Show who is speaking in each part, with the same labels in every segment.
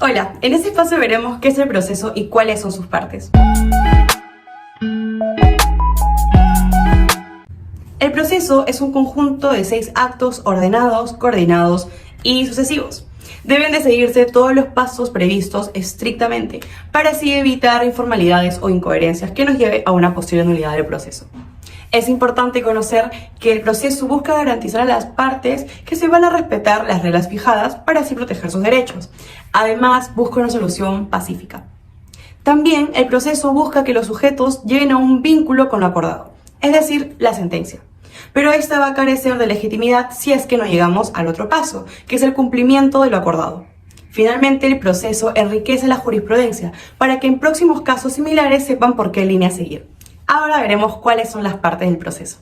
Speaker 1: Hola, en este espacio veremos qué es el proceso y cuáles son sus partes. El proceso es un conjunto de 6 actos ordenados, coordinados y sucesivos. Deben de seguirse todos los pasos previstos estrictamente para así evitar informalidades o incoherencias que nos lleve a una posible nulidad del proceso. Es importante conocer que el proceso busca garantizar a las partes que se van a respetar las reglas fijadas para así proteger sus derechos. Además, busca una solución pacífica. También el proceso busca que los sujetos lleguen a un vínculo con lo acordado, es decir, la sentencia. Pero esta va a carecer de legitimidad si es que no llegamos al otro paso, que es el cumplimiento de lo acordado. Finalmente, el proceso enriquece la jurisprudencia para que en próximos casos similares sepan por qué línea seguir. Ahora veremos cuáles son las partes del proceso.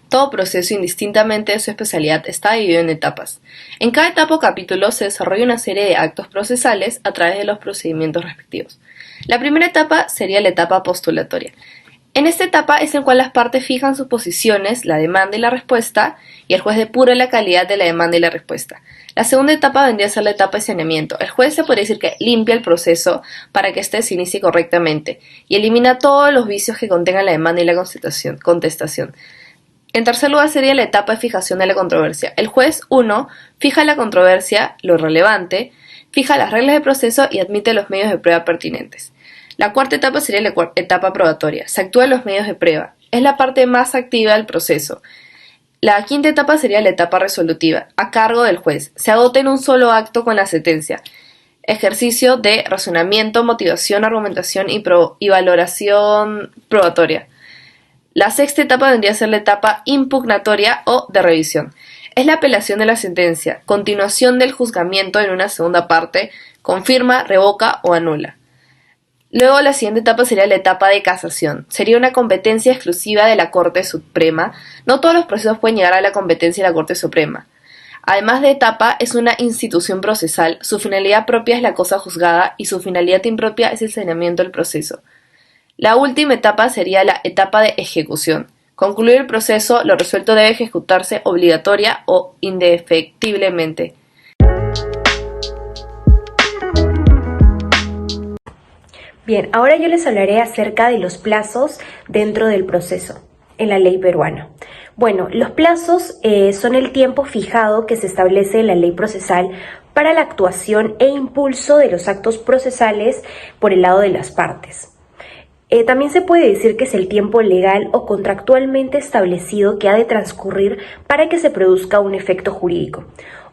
Speaker 2: Todo proceso, indistintamente de su especialidad, está dividido en etapas. En cada etapa o capítulo se desarrolla una serie de actos procesales a través de los procedimientos respectivos. La primera etapa sería la etapa postulatoria. En esta etapa es en la cual las partes fijan sus posiciones, la demanda y la respuesta, y el juez depura la calidad de la demanda y la respuesta. La segunda etapa vendría a ser la etapa de saneamiento. El juez se podría decir que limpia el proceso para que éste se inicie correctamente y elimina todos los vicios que contengan la demanda y la contestación. En tercer lugar sería la etapa de fijación de la controversia. El juez 1 fija la controversia, lo relevante, fija las reglas de proceso y admite los medios de prueba pertinentes. La cuarta etapa sería la etapa probatoria. Se actúan los medios de prueba. Es la parte más activa del proceso. La quinta etapa sería la etapa resolutiva, a cargo del juez. Se agota en un solo acto con la sentencia. Ejercicio de razonamiento, motivación, argumentación y valoración probatoria. La sexta etapa vendría a ser la etapa impugnatoria o de revisión. Es la apelación de la sentencia, continuación del juzgamiento en una segunda parte, confirma, revoca o anula. Luego la siguiente etapa sería la etapa de casación. Sería una competencia exclusiva de la Corte Suprema. No todos los procesos pueden llegar a la competencia de la Corte Suprema. Además de etapa, es una institución procesal. Su finalidad propia es la cosa juzgada y su finalidad impropia es el saneamiento del proceso. La última etapa sería la etapa de ejecución. Concluir el proceso, lo resuelto debe ejecutarse obligatoria o indefectiblemente.
Speaker 3: Bien, ahora yo les hablaré acerca de los plazos dentro del proceso en la ley peruana. Bueno, los plazos son el tiempo fijado que se establece en la ley procesal para la actuación e impulso de los actos procesales por el lado de las partes. También se puede decir que es el tiempo legal o contractualmente establecido que ha de transcurrir para que se produzca un efecto jurídico.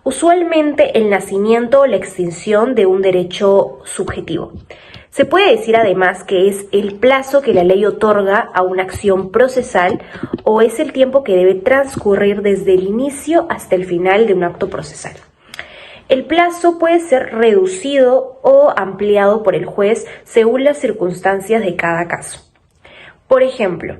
Speaker 3: Usualmente el nacimiento o la extinción de un derecho subjetivo. Se puede decir además que es el plazo que la ley otorga a una acción procesal o es el tiempo que debe transcurrir desde el inicio hasta el final de un acto procesal. El plazo puede ser reducido o ampliado por el juez según las circunstancias de cada caso. Por ejemplo,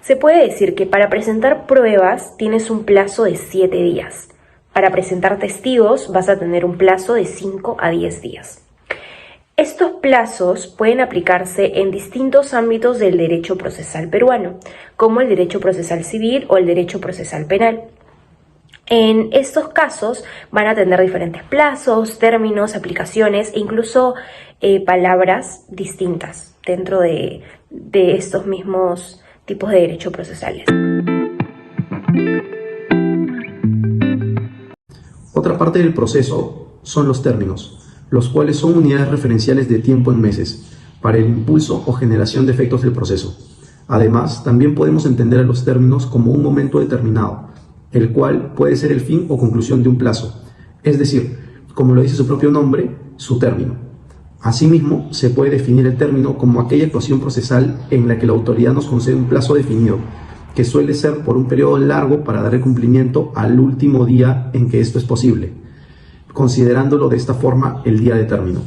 Speaker 3: se puede decir que para presentar pruebas tienes un plazo de 7 días. Para presentar testigos vas a tener un plazo de 5 a 10 días. Estos plazos pueden aplicarse en distintos ámbitos del derecho procesal peruano, como el derecho procesal civil o el derecho procesal penal. En estos casos van a tener diferentes plazos, términos, aplicaciones e incluso palabras distintas dentro de estos mismos tipos de derecho procesales.
Speaker 4: Otra parte del proceso son los términos, los cuales son unidades referenciales de tiempo en meses para el impulso o generación de efectos del proceso. Además, también podemos entender a los términos como un momento determinado, el cual puede ser el fin o conclusión de un plazo, es decir, como lo dice su propio nombre, su término. Asimismo, se puede definir el término como aquella actuación procesal en la que la autoridad nos concede un plazo definido, que suele ser por un periodo largo para dar cumplimiento al último día en que esto es posible, considerándolo de esta forma el día de término.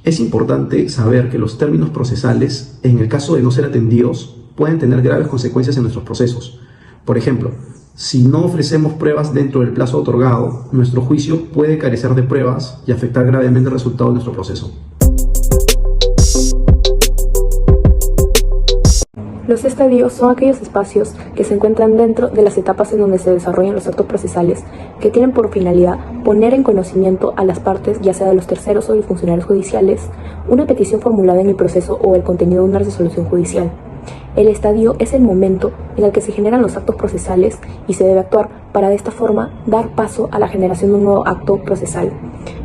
Speaker 4: Es importante saber que los términos procesales, en el caso de no ser atendidos, pueden tener graves consecuencias en nuestros procesos. Por ejemplo, si no ofrecemos pruebas dentro del plazo otorgado, nuestro juicio puede carecer de pruebas y afectar gravemente el resultado de nuestro proceso.
Speaker 5: Los estadios son aquellos espacios que se encuentran dentro de las etapas en donde se desarrollan los actos procesales, que tienen por finalidad poner en conocimiento a las partes, ya sea de los terceros o de los funcionarios judiciales, una petición formulada en el proceso o el contenido de una resolución judicial. El estadio es el momento en el que se generan los actos procesales y se debe actuar para de esta forma dar paso a la generación de un nuevo acto procesal.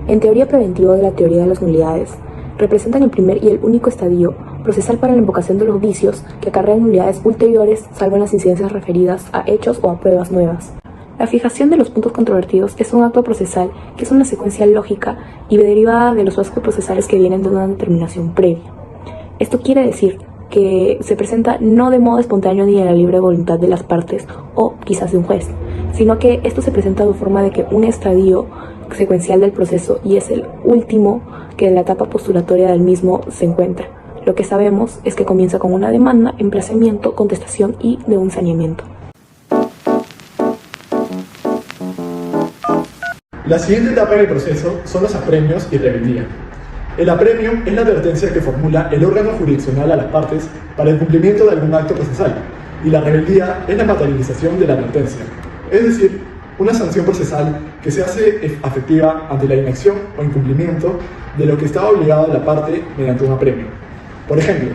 Speaker 5: En teoría preventiva de la teoría de las nulidades, representan el primer y el único estadio procesal para la invocación de los vicios que acarrean nulidades ulteriores, salvo en las incidencias referidas a hechos o a pruebas nuevas. La fijación de los puntos controvertidos es un acto procesal que es una secuencia lógica y derivada de los actos procesales que vienen de una determinación previa. Esto quiere decir que se presenta no de modo espontáneo ni de la libre voluntad de las partes o quizás de un juez, sino que esto se presenta de forma de que un estadio secuencial del proceso y es el último que en la etapa postulatoria del mismo se encuentra. Lo que sabemos es que comienza con una demanda, emplazamiento, contestación y de un saneamiento.
Speaker 6: La siguiente etapa en el proceso son los apremios y rebeldía. El apremio es la advertencia que formula el órgano jurisdiccional a las partes para el cumplimiento de algún acto procesal, y la rebeldía es la materialización de la advertencia, es decir, una sanción procesal que se hace efectiva ante la inacción o incumplimiento de lo que estaba obligado a la parte mediante un apremio. Por ejemplo,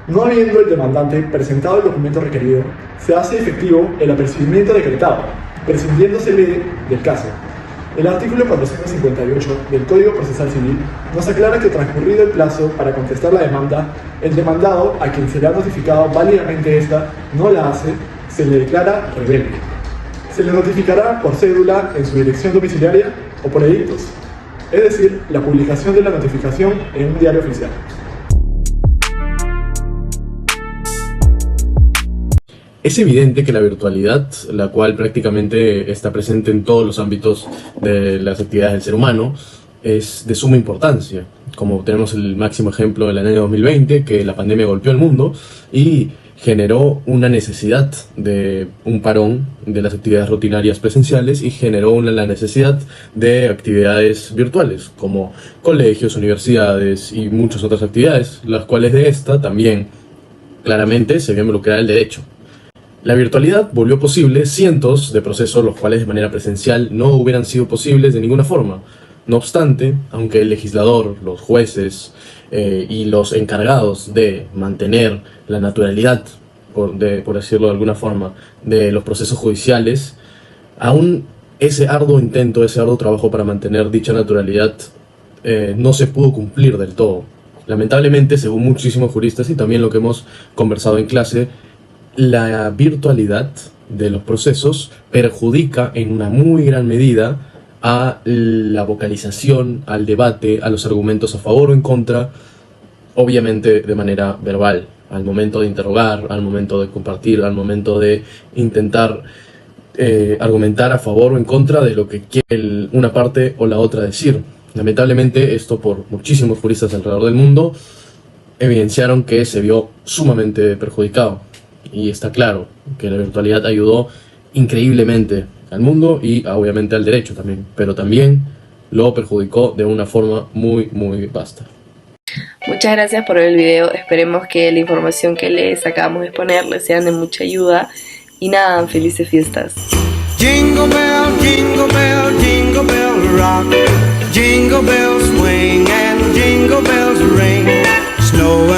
Speaker 6: no habiendo el demandante presentado el documento requerido, se hace efectivo el apercibimiento decretado, prescindiéndosele del caso. El artículo 458 del Código Procesal Civil nos aclara que transcurrido el plazo para contestar la demanda, el demandado a quien se le ha notificado válidamente esta no la hace, se le declara rebelde. Se le notificará por cédula en su dirección domiciliaria o por edictos, es decir, la publicación de la notificación en un diario oficial.
Speaker 7: Es evidente que la virtualidad, la cual prácticamente está presente en todos los ámbitos de las actividades del ser humano, es de suma importancia. Como tenemos el máximo ejemplo del año 2020, que la pandemia golpeó al mundo y generó una necesidad de un parón de las actividades rutinarias presenciales y generó la necesidad de actividades virtuales, como colegios, universidades y muchas otras actividades, las cuales de esta también claramente se vio involucrada el derecho. La virtualidad volvió posible cientos de procesos los cuales de manera presencial no hubieran sido posibles de ninguna forma. No obstante, aunque el legislador, los jueces y los encargados de mantener la naturalidad, por decirlo de alguna forma, de los procesos judiciales, aún ese arduo intento, ese arduo trabajo para mantener dicha naturalidad no se pudo cumplir del todo. Lamentablemente, según muchísimos juristas y también lo que hemos conversado en clase, la virtualidad de los procesos perjudica en una muy gran medida a la vocalización, al debate, a los argumentos a favor o en contra, obviamente de manera verbal, al momento de interrogar, al momento de compartir, al momento de intentar argumentar a favor o en contra de lo que quiere una parte o la otra decir. Lamentablemente, esto por muchísimos juristas alrededor del mundo evidenciaron que se vio sumamente perjudicado. Y está claro que la virtualidad ayudó increíblemente al mundo y obviamente al derecho también, pero también lo perjudicó de una forma muy vasta.
Speaker 2: Muchas gracias por ver el video, esperemos que la información que les acabamos de exponer les sean de mucha ayuda y nada, felices fiestas.
Speaker 8: Jingle bell, jingle bell, jingle bell rock, jingle bells swing and jingle bells ring, snow